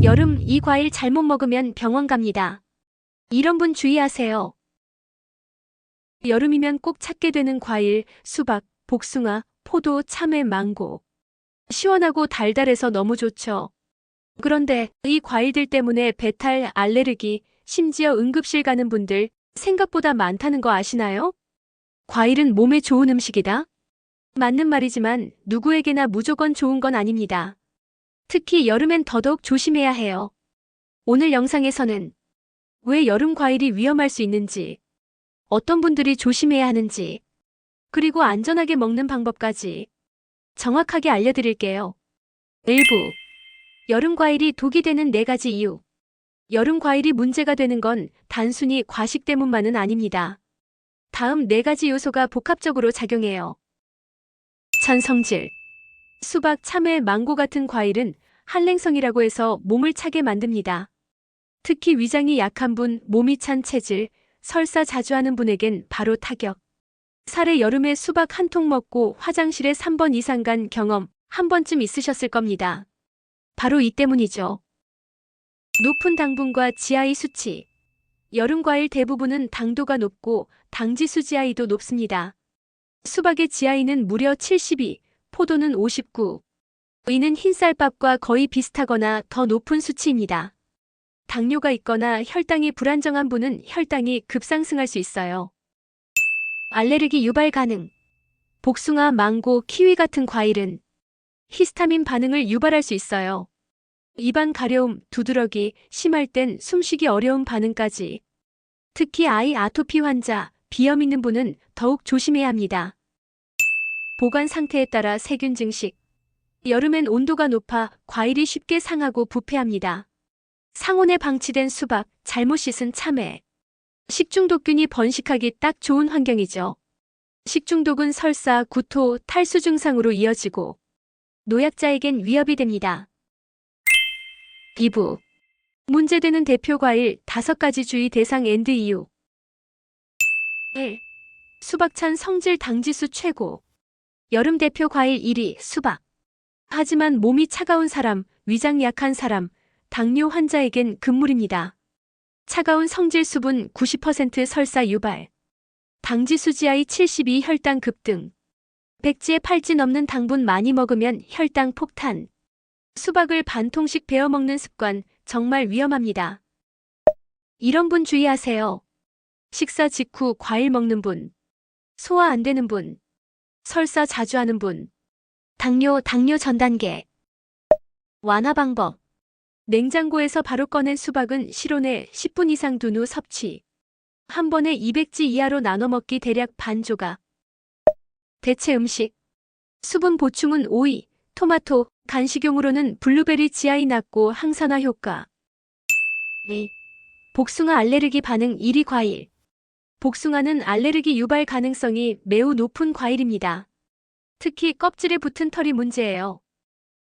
여름 이 과일 잘못 먹으면 병원 갑니다. 이런 분 주의하세요. 여름이면 꼭 찾게 되는 과일, 수박, 복숭아, 포도, 참외, 망고. 시원하고 달달해서 너무 좋죠. 그런데 이 과일들 때문에 배탈, 알레르기, 심지어 응급실 가는 분들 생각보다 많다는 거 아시나요? 과일은 몸에 좋은 음식이다? 맞는 말이지만 누구에게나 무조건 좋은 건 아닙니다. 특히 여름엔 더더욱 조심해야 해요. 오늘 영상에서는 왜 여름 과일이 위험할 수 있는지, 어떤 분들이 조심해야 하는지, 그리고 안전하게 먹는 방법까지 정확하게 알려드릴게요. 일부 여름 과일이 독이 되는 4가지 이유. 여름 과일이 문제가 되는 건 단순히 과식 때문만은 아닙니다. 다음 4가지 요소가 복합적으로 작용해요. 천성질. 수박, 참외, 망고 같은 과일은 한랭성이라고 해서 몸을 차게 만듭니다. 특히 위장이 약한 분, 몸이 찬 체질, 설사 자주 하는 분에겐 바로 타격. 살에 여름에 수박 한 통 먹고 화장실에 3번 이상 간 경험 한 번쯤 있으셨을 겁니다. 바로 이 때문이죠. 높은 당분과 GI 수치. 여름 과일 대부분은 당도가 높고 당지수 GI도 높습니다. 수박의 GI는 무려 72, 포도는 59. 이는 흰쌀밥과 거의 비슷하거나 더 높은 수치입니다. 당뇨가 있거나 혈당이 불안정한 분은 혈당이 급상승할 수 있어요. 알레르기 유발 가능. 복숭아, 망고, 키위 같은 과일은 히스타민 반응을 유발할 수 있어요. 입안 가려움, 두드러기, 심할 땐 숨쉬기 어려운 반응까지. 특히 아이 아토피 환자, 비염 있는 분은 더욱 조심해야 합니다. 보관 상태에 따라 세균 증식. 여름엔 온도가 높아 과일이 쉽게 상하고 부패합니다. 상온에 방치된 수박, 잘못 씻은 참외. 식중독균이 번식하기 딱 좋은 환경이죠. 식중독은 설사, 구토, 탈수 증상으로 이어지고 노약자에겐 위협이 됩니다. 2부 문제되는 대표 과일 5가지 주의 대상 앤드 이유. 1. 수박찬 성질 당지수 최고. 여름 대표 과일 1위 수박. 하지만 몸이 차가운 사람, 위장 약한 사람, 당뇨 환자에겐 금물입니다. 차가운 성질 수분 90% 설사 유발. 당지수 GI 72 혈당 급등. 백지에 팔찌 넘는 당분 많이 먹으면 혈당 폭탄. 수박을 반 통씩 베어 먹는 습관 정말 위험합니다. 이런 분 주의하세요. 식사 직후 과일 먹는 분, 소화 안 되는 분, 설사 자주 하는 분, 당뇨 전 단계. 완화 방법. 냉장고에서 바로 꺼낸 수박은 실온에 10분 이상 둔 후 섭취. 한 번에 200지 이하로 나눠 먹기 대략 반 조각. 대체 음식. 수분 보충은 오이, 토마토, 간식용으로는 블루베리 GI 낮고 항산화 효과. 2. 복숭아 알레르기 반응 1위 과일. 복숭아는 알레르기 유발 가능성이 매우 높은 과일입니다. 특히 껍질에 붙은 털이 문제예요.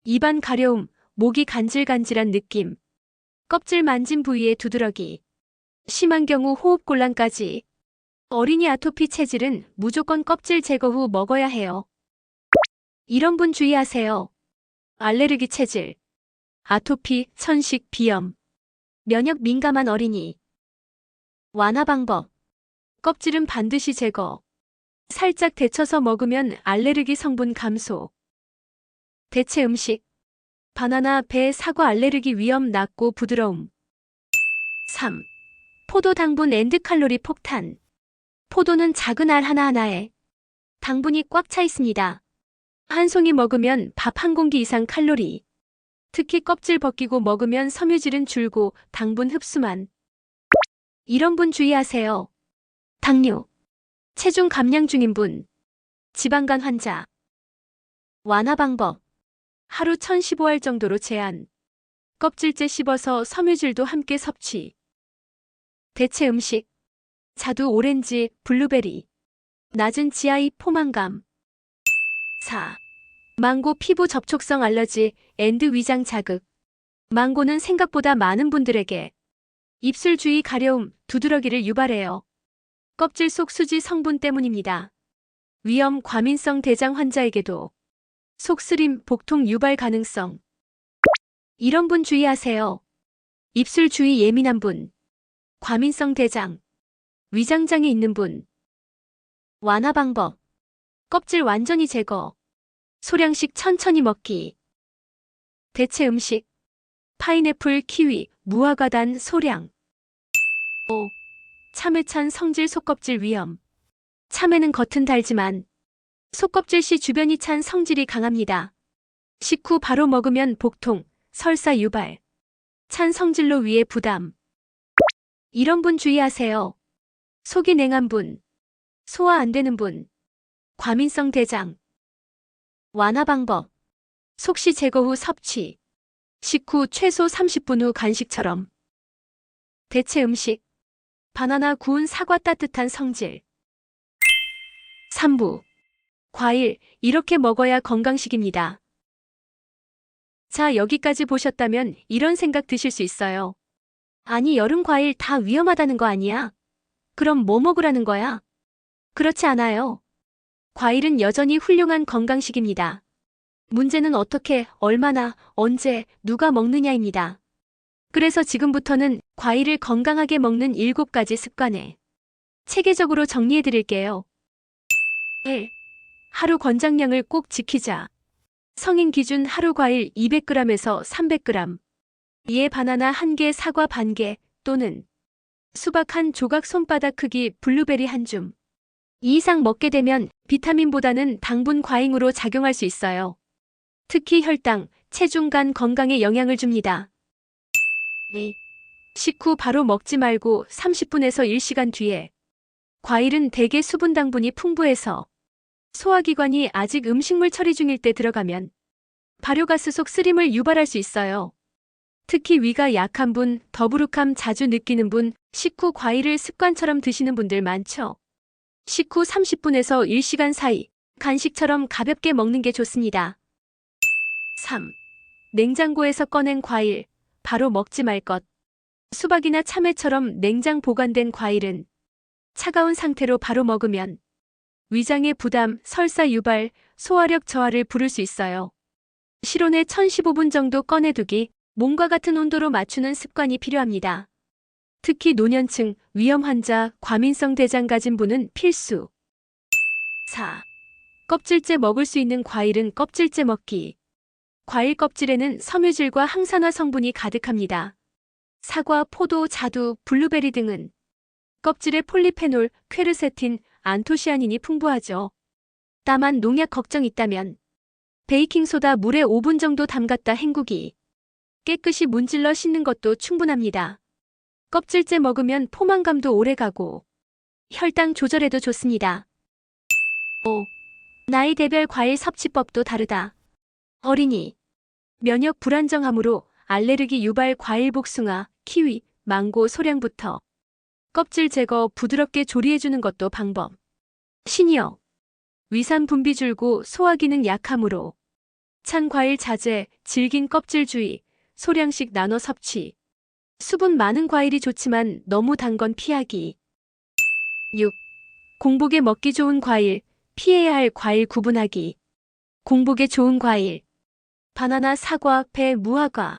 입안 가려움, 목이 간질간질한 느낌, 껍질 만진 부위에 두드러기, 심한 경우 호흡곤란까지. 어린이 아토피 체질은 무조건 껍질 제거 후 먹어야 해요. 이런 분 주의하세요. 알레르기 체질, 아토피, 천식, 비염, 면역 민감한 어린이. 완화 방법. 껍질은 반드시 제거. 살짝 데쳐서 먹으면 알레르기 성분 감소. 대체 음식. 바나나, 배, 사과 알레르기 위험 낮고 부드러움. 3. 포도 당분 앤드 칼로리 폭탄. 포도는 작은 알 하나하나에 당분이 꽉 차 있습니다. 한 송이 먹으면 밥 한 공기 이상 칼로리. 특히 껍질 벗기고 먹으면 섬유질은 줄고 당분 흡수만. 이런 분 주의하세요. 당뇨, 체중 감량 중인 분, 지방간 환자. 완화 방법. 하루 1015알 정도로 제한. 껍질째 씹어서 섬유질도 함께 섭취. 대체 음식. 자두, 오렌지, 블루베리. 낮은 GI 포만감. 4. 망고 피부 접촉성 알러지 앤드 위장 자극. 망고는 생각보다 많은 분들에게 입술 주위 가려움, 두드러기를 유발해요. 껍질 속 수지 성분 때문입니다. 위염 과민성 대장 환자에게도 속쓰림, 복통 유발 가능성. 이런 분 주의하세요. 입술 주위 예민한 분, 과민성 대장, 위장장애 있는 분. 완화 방법. 껍질 완전히 제거. 소량씩 천천히 먹기. 대체 음식. 파인애플, 키위, 무화과 단 소량. 5. 참외 찬 성질 속껍질 위험. 참외는 겉은 달지만 속껍질 씨 주변이 찬 성질이 강합니다. 식후 바로 먹으면 복통, 설사 유발. 찬 성질로 위에 부담. 이런 분 주의하세요. 속이 냉한 분, 소화 안 되는 분, 과민성 대장. 완화 방법. 속시 제거 후 섭취. 식후 최소 30분 후 간식처럼. 대체 음식. 바나나, 구운 사과, 따뜻한 성질. 3부. 과일, 이렇게 먹어야 건강식입니다. 자, 여기까지 보셨다면 이런 생각 드실 수 있어요. 아니, 여름 과일 다 위험하다는 거 아니야? 그럼 뭐 먹으라는 거야? 그렇지 않아요. 과일은 여전히 훌륭한 건강식입니다. 문제는 어떻게, 얼마나, 언제, 누가 먹느냐입니다. 그래서 지금부터는 과일을 건강하게 먹는 7가지 습관을 체계적으로 정리해 드릴게요. 1. 하루 권장량을 꼭 지키자. 성인 기준 하루 과일 200g에서 300g. 이에 바나나 1개, 사과 반개 또는 수박 1조각, 손바닥 크기, 블루베리 1줌. 이 이상 먹게 되면 비타민보다는 당분 과잉으로 작용할 수 있어요. 특히 혈당, 체중, 간 건강에 영향을 줍니다. 2. 식후 바로 먹지 말고 30분에서 1시간 뒤에. 과일은 대개 수분 당분이 풍부해서 소화기관이 아직 음식물 처리 중일 때 들어가면 발효가스 속 쓰림을 유발할 수 있어요. 특히 위가 약한 분, 더부룩함 자주 느끼는 분, 식후 과일을 습관처럼 드시는 분들 많죠. 식후 30분에서 1시간 사이 간식처럼 가볍게 먹는 게 좋습니다. 3. 냉장고에서 꺼낸 과일, 바로 먹지 말 것. 수박이나 참외처럼 냉장 보관된 과일은 차가운 상태로 바로 먹으면 위장의 부담, 설사 유발, 소화력 저하를 부를 수 있어요. 실온에 1015분 정도 꺼내두기, 몸과 같은 온도로 맞추는 습관이 필요합니다. 특히 노년층, 위험 환자, 과민성 대장 가진 분은 필수. 4. 껍질째 먹을 수 있는 과일은 껍질째 먹기. 과일 껍질에는 섬유질과 항산화 성분이 가득합니다. 사과, 포도, 자두, 블루베리 등은 껍질에 폴리페놀, 퀘르세틴, 안토시아닌이 풍부하죠. 다만 농약 걱정 있다면 베이킹소다 물에 5분 정도 담갔다 헹구기. 깨끗이 문질러 씻는 것도 충분합니다. 껍질째 먹으면 포만감도 오래가고 혈당 조절에도 좋습니다. 5. 나이대별 과일 섭취법도 다르다. 어린이, 면역 불안정함으로 알레르기 유발 과일 복숭아, 키위, 망고 소량부터 껍질 제거 부드럽게 조리해주는 것도 방법. 시니어, 위산 분비 줄고 소화 기능 약하므로 찬 과일 자제, 질긴 껍질 주의, 소량씩 나눠 섭취. 수분 많은 과일이 좋지만 너무 단 건 피하기. 6. 공복에 먹기 좋은 과일, 피해야 할 과일 구분하기. 공복에 좋은 과일. 바나나, 사과, 배, 무화과.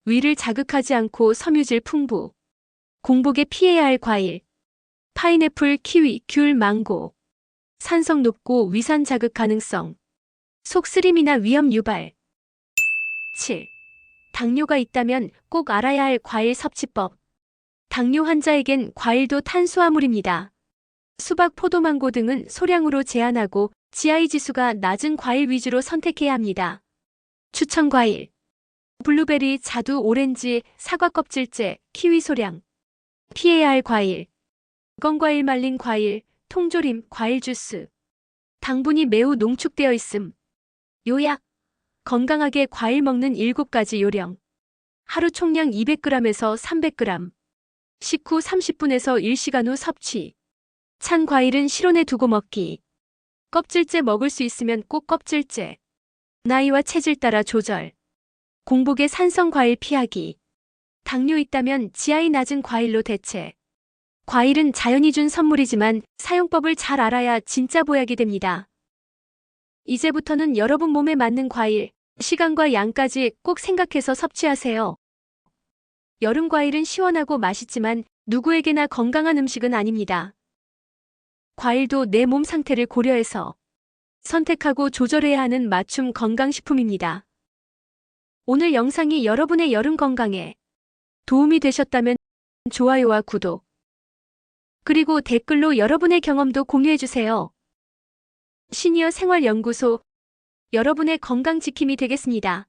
위를 자극하지 않고 섬유질 풍부. 공복에 피해야 할 과일. 파인애플, 키위, 귤, 망고. 산성 높고 위산 자극 가능성. 속 쓰림이나 위염 유발. 7. 당뇨가 있다면 꼭 알아야 할 과일 섭취법. 당뇨 환자에겐 과일도 탄수화물입니다. 수박, 포도, 망고 등은 소량으로 제한하고 GI 지수가 낮은 과일 위주로 선택해야 합니다. 추천 과일. 블루베리, 자두, 오렌지, 사과 껍질째, 키위 소량. 피해야 할 과일. 건과일, 말린 과일, 통조림, 과일 주스. 당분이 매우 농축되어 있음. 요약. 건강하게 과일 먹는 7가지 요령. 하루 총량 200g에서 300g. 식후 30분에서 1시간 후 섭취. 찬 과일은 실온에 두고 먹기. 껍질째 먹을 수 있으면 꼭 껍질째. 나이와 체질 따라 조절. 공복에 산성 과일 피하기. 당뇨 있다면 GI 낮은 과일로 대체. 과일은 자연이 준 선물이지만 사용법을 잘 알아야 진짜 보약이 됩니다. 이제부터는 여러분 몸에 맞는 과일, 시간과 양까지 꼭 생각해서 섭취하세요. 여름 과일은 시원하고 맛있지만 누구에게나 건강한 음식은 아닙니다. 과일도 내 몸 상태를 고려해서 선택하고 조절해야 하는 맞춤 건강식품입니다. 오늘 영상이 여러분의 여름 건강에 도움이 되셨다면 좋아요와 구독, 그리고 댓글로 여러분의 경험도 공유해주세요. 시니어 생활연구소, 여러분의 건강 지킴이 되겠습니다.